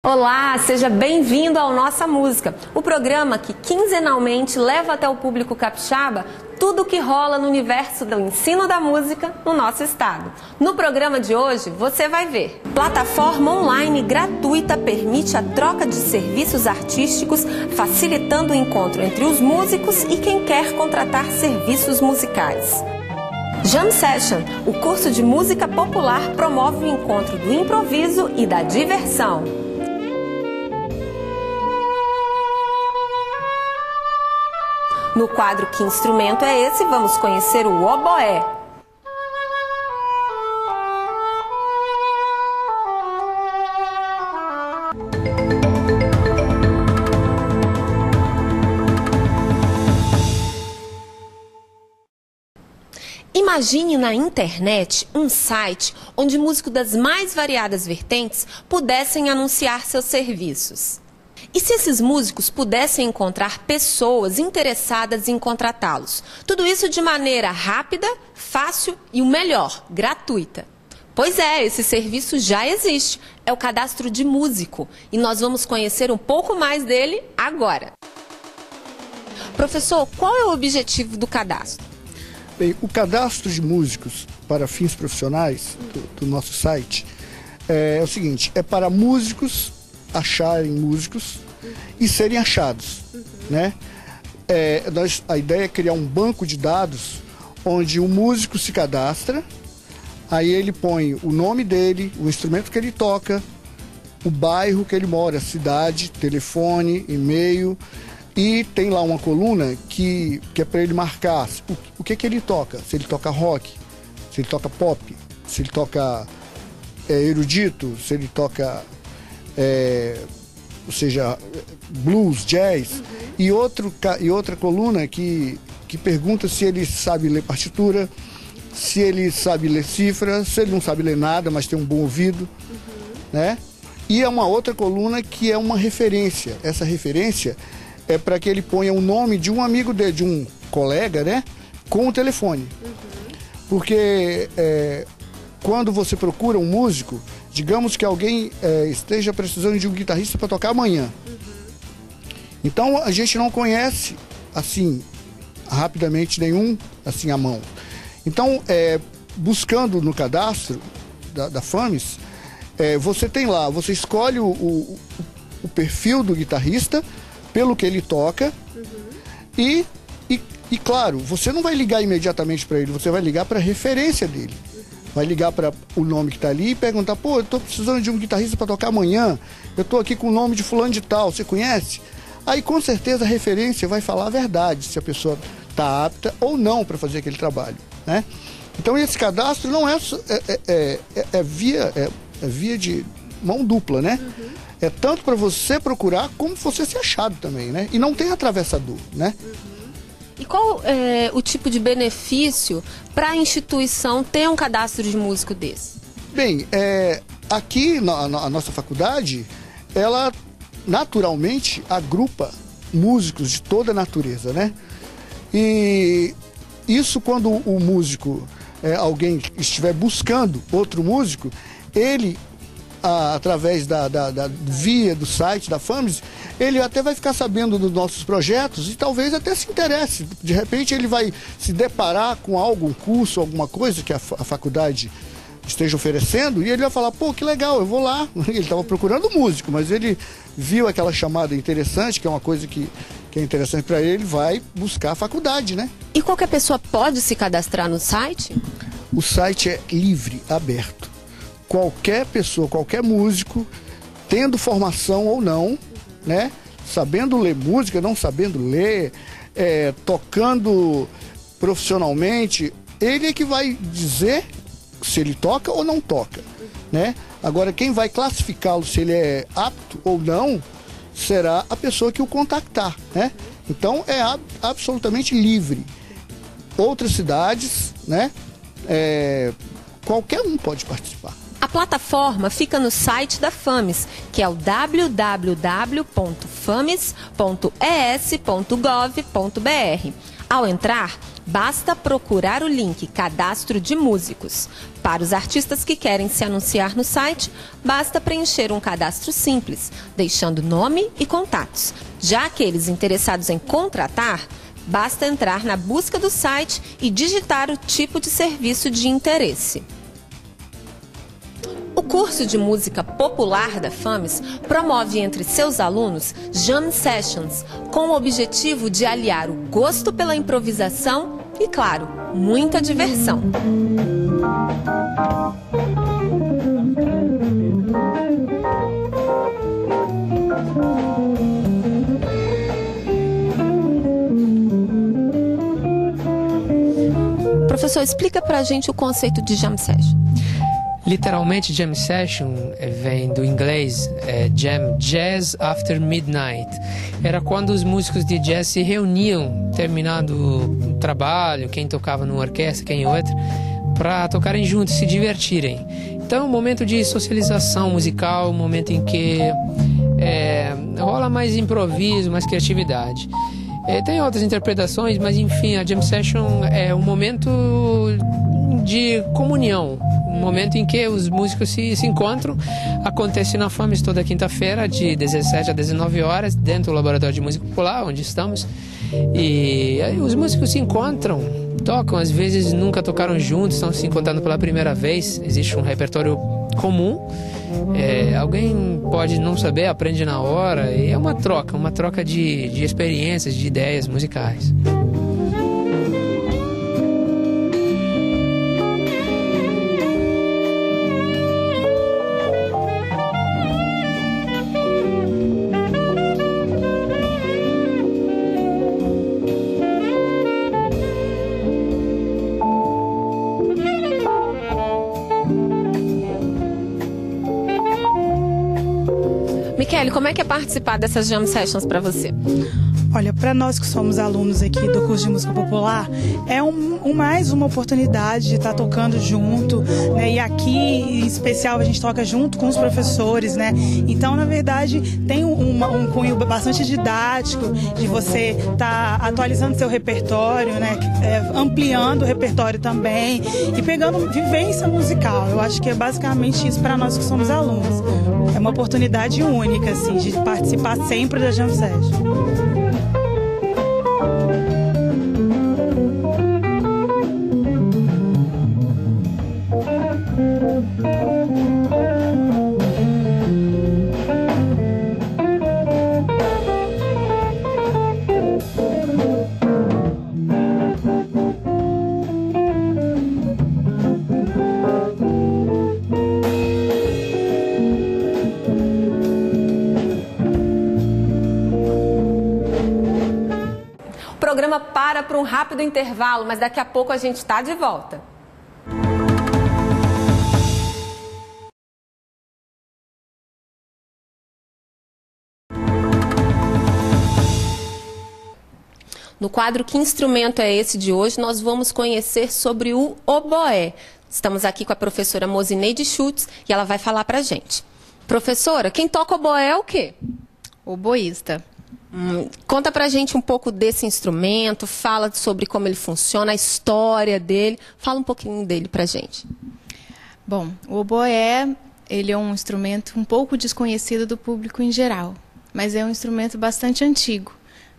Olá, seja bem-vindo ao Nossa Música, o programa que quinzenalmente leva até o público capixaba tudo o que rola no universo do ensino da música no nosso estado. No programa de hoje, você vai ver. Plataforma online gratuita permite a troca de serviços artísticos, facilitando o encontro entre os músicos e quem quer contratar serviços musicais. Jam Session, o curso de música popular, promove o encontro do improviso e da diversão. No quadro Que Instrumento é Esse? Vamos conhecer o oboé. Imagine na internet um site onde músicos das mais variadas vertentes pudessem anunciar seus serviços. E se esses músicos pudessem encontrar pessoas interessadas em contratá-los? Tudo isso de maneira rápida, fácil e, o melhor, gratuita. Pois é, esse serviço já existe. É o cadastro de músico. E nós vamos conhecer um pouco mais dele agora. Professor, qual é o objetivo do cadastro? Bem, o cadastro de músicos para fins profissionais do nosso site é o seguinte: é para músicos acharem músicos e serem achados, né? A ideia é criar um banco de dados onde o músico se cadastra, aí ele põe o nome dele, o instrumento que ele toca, o bairro que ele mora, cidade, telefone, e-mail, e tem lá uma coluna que é para ele marcar o que ele toca, se ele toca rock, se ele toca pop, se ele toca erudito, se ele toca ou seja, blues, jazz, e outra coluna que pergunta se ele sabe ler partitura, se ele sabe ler cifra, se ele não sabe ler nada, mas tem um bom ouvido, né? E é uma outra coluna que é uma referência. Essa referência é para que ele ponha o nome de um amigo dele, de um colega, né? Com o telefone. Porque quando você procura um músico, digamos que alguém esteja precisando de um guitarrista para tocar amanhã. Então a gente não conhece assim rapidamente nenhum assim à mão. Então buscando no cadastro da FAMES, você tem lá, você escolhe o perfil do guitarrista pelo que ele toca e claro, você não vai ligar imediatamente para ele, você vai ligar para a referência dele. Vai ligar para o nome que está ali e perguntar: pô, eu estou precisando de um guitarrista para tocar amanhã, eu estou aqui com o nome de fulano de tal, você conhece? Aí com certeza a referência vai falar a verdade, se a pessoa está apta ou não para fazer aquele trabalho, né? Então esse cadastro não é via de mão dupla, né? É tanto para você procurar como você ser achado também, né? E não tem atravessador, né? E qual é o tipo de benefício para a instituição ter um cadastro de músico desse? Bem, aqui a nossa faculdade, ela naturalmente agrupa músicos de toda a natureza, né? E isso quando o músico, alguém estiver buscando outro músico, ele, através da via do site da FAMES, ele até vai ficar sabendo dos nossos projetos e talvez até se interesse. De repente ele vai se deparar com algum curso, alguma coisa que a faculdade esteja oferecendo e ele vai falar: pô, que legal, eu vou lá. Ele estava procurando músico, mas ele viu aquela chamada interessante, que é uma coisa que é interessante para ele, vai buscar a faculdade, né? E qualquer pessoa pode se cadastrar no site? O site é livre, aberto. Qualquer pessoa, qualquer músico, tendo formação ou não, né? Sabendo ler música, não sabendo ler, tocando profissionalmente, ele é que vai dizer se ele toca ou não toca, né? Agora, quem vai classificá-lo se ele é apto ou não, será a pessoa que o contactar, né? Então, é absolutamente livre. Outras cidades, né? Qualquer um pode participar. A plataforma fica no site da FAMES, que é o www.fames.es.gov.br. Ao entrar, Basta procurar o link Cadastro de Músicos. Para os artistas que querem se anunciar no site, basta preencher um cadastro simples, deixando nome e contatos. Já aqueles interessados em contratar, basta entrar na busca do site e digitar o tipo de serviço de interesse. O curso de música popular da FAMES promove entre seus alunos jam sessions, com o objetivo de aliar o gosto pela improvisação e, claro, muita diversão. Professor, explica pra gente o conceito de jam session. Literalmente, jam session vem do inglês jam, jazz after midnight. Era quando os músicos de jazz se reuniam, terminado o trabalho, quem tocava numa orquestra, quem em outra, para tocarem juntos, se divertirem. Então, é um momento de socialização musical, um momento em que rola mais improviso, mais criatividade. Tem outras interpretações, mas enfim, a jam session é um momento de comunhão, um momento em que os músicos se encontram. Acontece na FAMES toda quinta-feira, de 17 a 19 horas, dentro do Laboratório de Música Popular, onde estamos. E aí os músicos se encontram, tocam, às vezes nunca tocaram juntos, estão se encontrando pela primeira vez. Existe um repertório comum. Alguém pode não saber, aprende na hora, e é uma troca de experiências, de ideias musicais. Michele, como é que é participar dessas jam sessions para você? Olha, para nós que somos alunos aqui do curso de música popular, é mais uma oportunidade de estar tocando junto, né? E aqui, em especial, a gente toca junto com os professores, né? Então, na verdade, tem um cunho bastante didático de você estar atualizando seu repertório, né? Ampliando o repertório também e pegando vivência musical. Eu acho que é basicamente isso para nós que somos alunos. É uma oportunidade única, assim, de participar sempre da Jam Session. O programa para um rápido intervalo, mas daqui a pouco a gente está de volta. No quadro Que Instrumento é Esse de hoje, nós vamos conhecer sobre o oboé. Estamos aqui com a professora Mosineide Schultz e ela vai falar pra gente. Professora, quem toca oboé é o quê? Oboísta. Conta pra gente um pouco desse instrumento, fala sobre como ele funciona, a história dele. Fala um pouquinho dele pra gente. Bom, o oboé, ele é um instrumento um pouco desconhecido do público em geral, mas é um instrumento bastante antigo.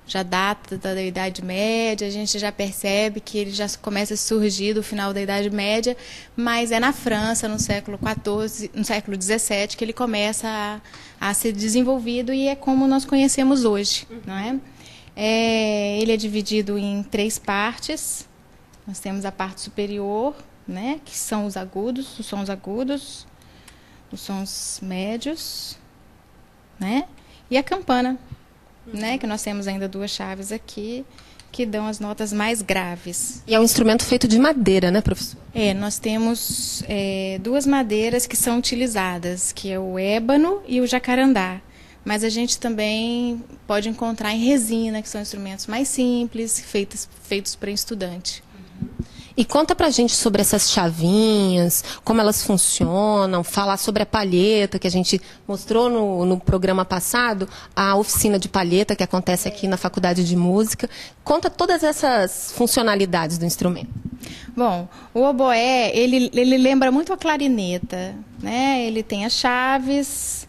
Já data da Idade Média, a gente já percebe que ele já começa a surgir do final da Idade Média, mas é na França, no século XIV, no século XVII, que ele começa a ser desenvolvido e é como nós conhecemos hoje, não é? Ele é dividido em 3 partes. Nós temos a parte superior, né, que são os sons agudos, os sons médios, né, e a campana. Né, que nós temos ainda 2 chaves aqui que dão as notas mais graves. E é um instrumento feito de madeira, né, professor? Nós temos 2 madeiras que são utilizadas, que é o ébano e o jacarandá. Mas a gente também pode encontrar em resina, que são instrumentos mais simples, feitos para estudante. E conta pra gente sobre essas chavinhas, como elas funcionam, falar sobre a palheta, que a gente mostrou no programa passado, a oficina de palheta que acontece aqui na Faculdade de Música. Conta todas essas funcionalidades do instrumento. Bom, o oboé, ele lembra muito a clarineta, né? Ele tem as chaves,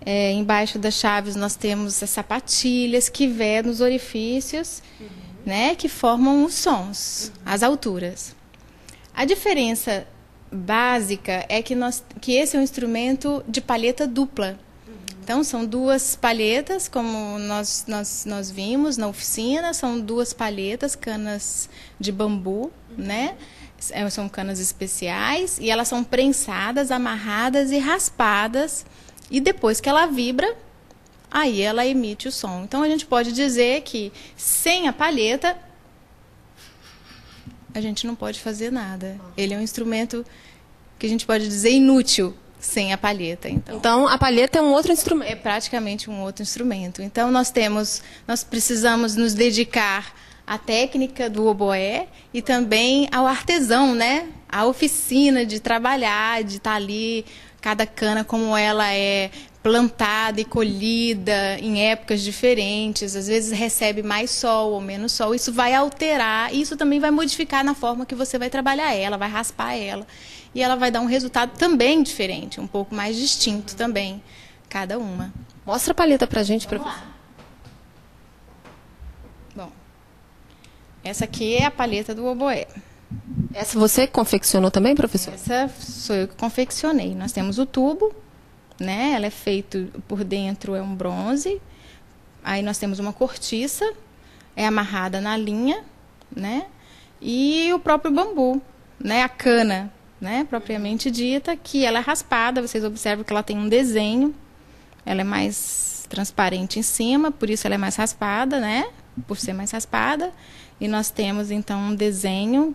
embaixo das chaves nós temos as sapatilhas que vêm nos orifícios, né? Que formam os sons, as alturas. A diferença básica é que esse é um instrumento de palheta dupla. Então, são duas palhetas, como nós vimos na oficina, são duas palhetas, canas de bambu, né? São canas especiais e elas são prensadas, amarradas e raspadas. E depois que ela vibra, aí ela emite o som. Então, a gente pode dizer que sem a palheta, a gente não pode fazer nada. Ele é um instrumento que a gente pode dizer inútil sem a palheta. Então, a palheta é um outro instrumento. É praticamente um outro instrumento. Então, nós precisamos nos dedicar à técnica do oboé e também ao artesão, né? A oficina de trabalhar, de estar ali, cada cana como ela é plantada e colhida em épocas diferentes, às vezes recebe mais sol ou menos sol. Isso vai alterar, e isso também vai modificar na forma que você vai trabalhar ela, vai raspar ela. E ela vai dar um resultado também diferente, um pouco mais distinto também, cada uma. Mostra a palheta pra gente, professor. Bom, essa aqui é a palheta do oboé. Essa você confeccionou também, professor? Essa sou eu que confeccionei. Nós temos o tubo, né? Ela é feito por dentro, é um bronze. Aí nós temos uma cortiça, é amarrada na linha, né? E o próprio bambu, né? A cana, né? Propriamente dita, que ela é raspada. Vocês observam que ela tem um desenho. Ela é mais transparente em cima, por isso ela é mais raspada, né? Por ser mais raspada. E nós temos então um desenho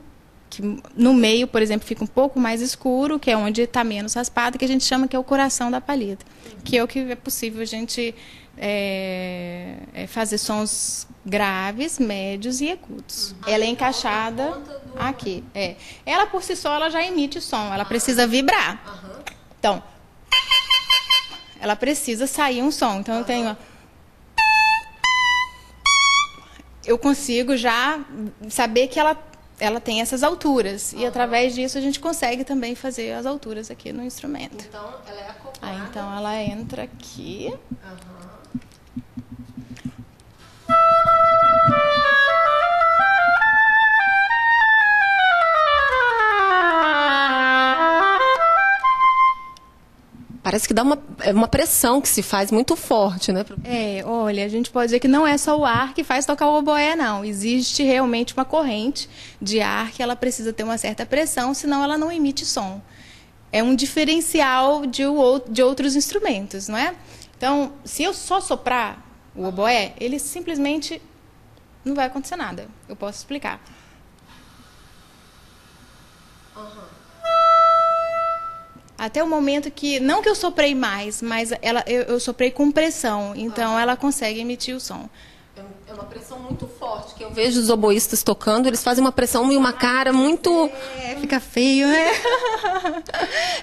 que no meio, por exemplo, fica um pouco mais escuro, que é onde está menos raspado, que a gente chama que é o coração da palheta, que é o que é possível a gente fazer sons graves, médios e agudos. Ela é encaixada aqui. Ela por si só ela já emite som, ela precisa vibrar. Então, ela precisa sair um som. Então eu tenho, eu consigo já saber que ela tem essas alturas. E através disso a gente consegue também fazer as alturas aqui no instrumento. Então, ela é acoplada. Então ela entra aqui. Parece que dá uma pressão que se faz muito forte, né? Olha, a gente pode dizer que não é só o ar que faz tocar o oboé, não. Existe realmente uma corrente de ar que ela precisa ter uma certa pressão, senão ela não emite som. É um diferencial de outros instrumentos, não é? Então, se eu só soprar o oboé, ele simplesmente não vai acontecer nada. Eu posso explicar. Até o momento que, não que eu soprei mais, mas eu soprei com pressão, então ela consegue emitir o som. É uma pressão muito forte, que eu vejo os oboístas tocando, eles fazem uma pressão e uma cara muito... Fica feio, né?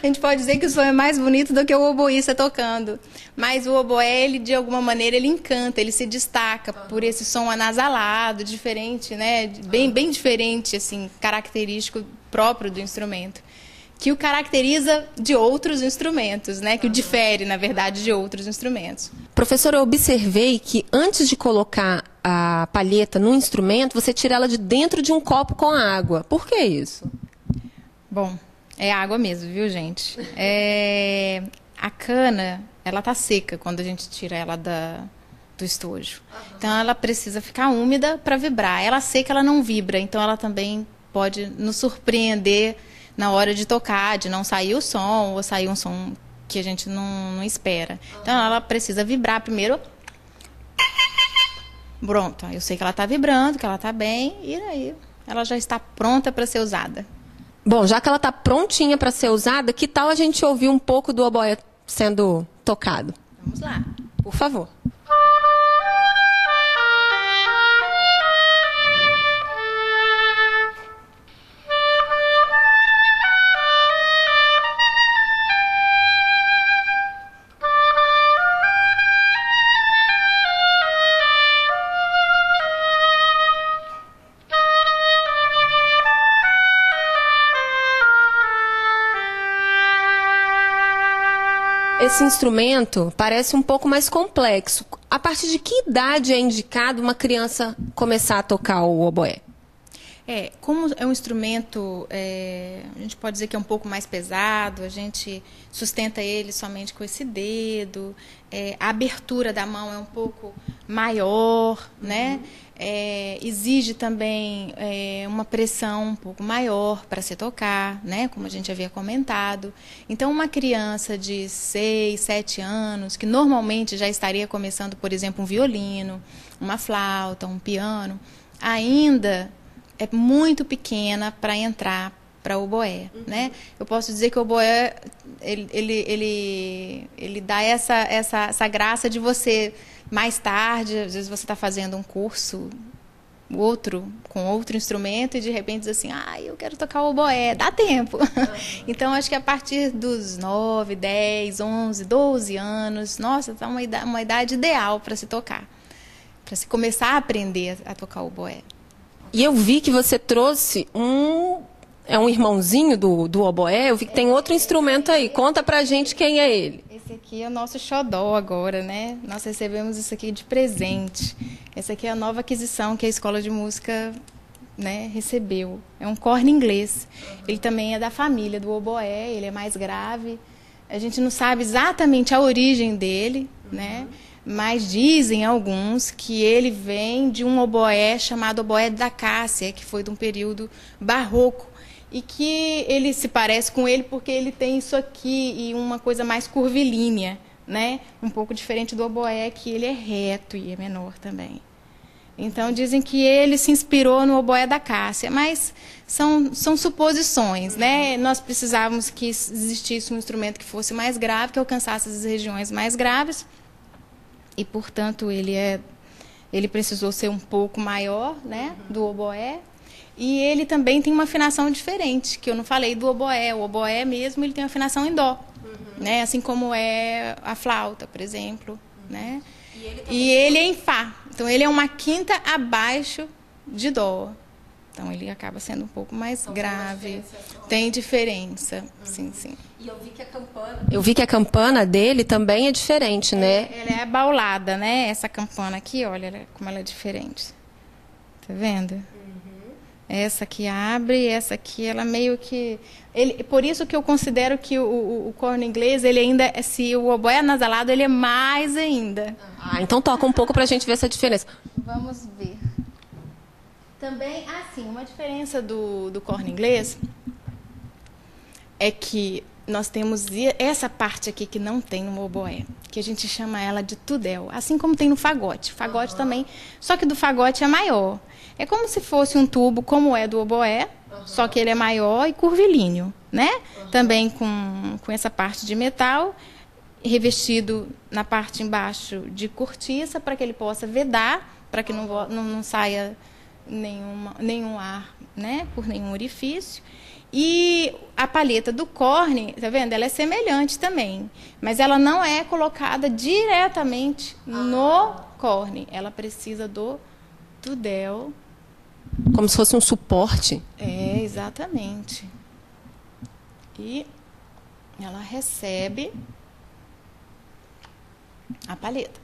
A gente pode dizer que o som é mais bonito do que o oboísta tocando. Mas o oboé, ele, de alguma maneira, ele encanta, ele se destaca por esse som anasalado, diferente, né? Bem diferente, assim, característico próprio do instrumento, que o caracteriza de outros instrumentos, né? Que o difere, na verdade, de outros instrumentos. Professora, eu observei que antes de colocar a palheta no instrumento, você tira ela de dentro de um copo com água. Por que isso? Bom, é água mesmo, viu, gente? A cana, ela tá seca quando a gente tira ela do estojo. Então, ela precisa ficar úmida para vibrar. Ela seca, ela não vibra. Então, ela também pode nos surpreender na hora de tocar, de não sair o som, ou sair um som que a gente não espera. Então, ela precisa vibrar primeiro. Pronto, eu sei que ela está vibrando, que ela está bem, e aí ela já está pronta para ser usada. Bom, já que ela está prontinha para ser usada, que tal a gente ouvir um pouco do oboé sendo tocado? Vamos lá. Por favor. esse instrumento parece um pouco mais complexo. A partir de que idade é indicado uma criança começar a tocar o oboé? Como é um instrumento, a gente pode dizer que é um pouco mais pesado, a gente sustenta ele somente com esse dedo, a abertura da mão é um pouco maior, né? Exige também uma pressão um pouco maior para se tocar, né? Como a gente havia comentado. Então, uma criança de 6, 7 anos, que normalmente já estaria começando, por exemplo, um violino, uma flauta, um piano, ainda é muito pequena para entrar para o oboé, né? Eu posso dizer que o oboé ele dá essa graça de você mais tarde, às vezes você está fazendo um curso com outro instrumento e de repente diz assim, eu quero tocar o oboé, dá tempo. Então acho que a partir dos 9, 10, 11, 12 anos, nossa, tá uma idade ideal para se tocar, para se começar a aprender a tocar o oboé. E eu vi que você trouxe um irmãozinho do oboé, eu vi que tem outro instrumento aí. Conta pra gente quem é ele. Esse aqui é o nosso xodó agora, né? Nós recebemos isso aqui de presente. Essa aqui é a nova aquisição que a Escola de Música, né, recebeu. É um corno inglês. Ele também é da família do oboé, ele é mais grave. A gente não sabe exatamente a origem dele, né? Mas dizem alguns que ele vem de um oboé chamado oboé da Cássia, que foi de um período barroco, e que ele se parece com ele porque ele tem isso aqui e uma coisa mais curvilínea, né? Um pouco diferente do oboé, que ele é reto e é menor também. Então dizem que ele se inspirou no oboé da Cássia, mas são suposições, né? Nós precisávamos que existisse um instrumento que fosse mais grave, que alcançasse as regiões mais graves. E, portanto, ele precisou ser um pouco maior, né, do oboé. E ele também tem uma afinação diferente, que eu não falei do oboé. O oboé mesmo, ele tem uma afinação em dó, né, assim como é a flauta, por exemplo. Né? E ele é em fá. Então, ele é uma quinta abaixo de dó. Então, ele acaba sendo um pouco mais grave. Tem diferença, sim, sim. E eu vi que a campana dele também é diferente, né? Ela é baulada, né? Essa campana aqui, olha como ela é diferente. Tá vendo? Essa aqui abre, essa aqui, ela meio que... por isso que eu considero que o corno inglês, ele ainda, se o oboé é anasalado, ele é mais ainda. Então toca um pouco pra gente ver essa diferença. Vamos ver. Também, assim, uma diferença do corno inglês é que nós temos essa parte aqui que não tem no oboé, que a gente chama ela de tudel, assim como tem no fagote. Fagote também, só que do fagote é maior. É como se fosse um tubo, como é do oboé, só que ele é maior e curvilíneo, né? Também com essa parte de metal, revestido na parte embaixo de cortiça, para que ele possa vedar, para que não saia nenhum ar, né, por nenhum orifício. E a palheta do corne, tá vendo? Ela é semelhante também, mas ela não é colocada diretamente no corne. Ela precisa do tudel. Como se fosse um suporte. Exatamente. E ela recebe a palheta.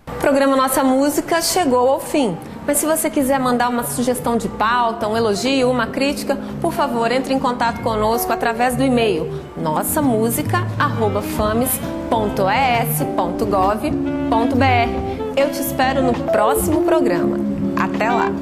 O programa Nossa Música chegou ao fim. Mas se você quiser mandar uma sugestão de pauta, um elogio, uma crítica, por favor, entre em contato conosco através do e-mail nossamusica@fames.es.gov.br. Eu te espero no próximo programa. Até lá!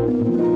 Feijão.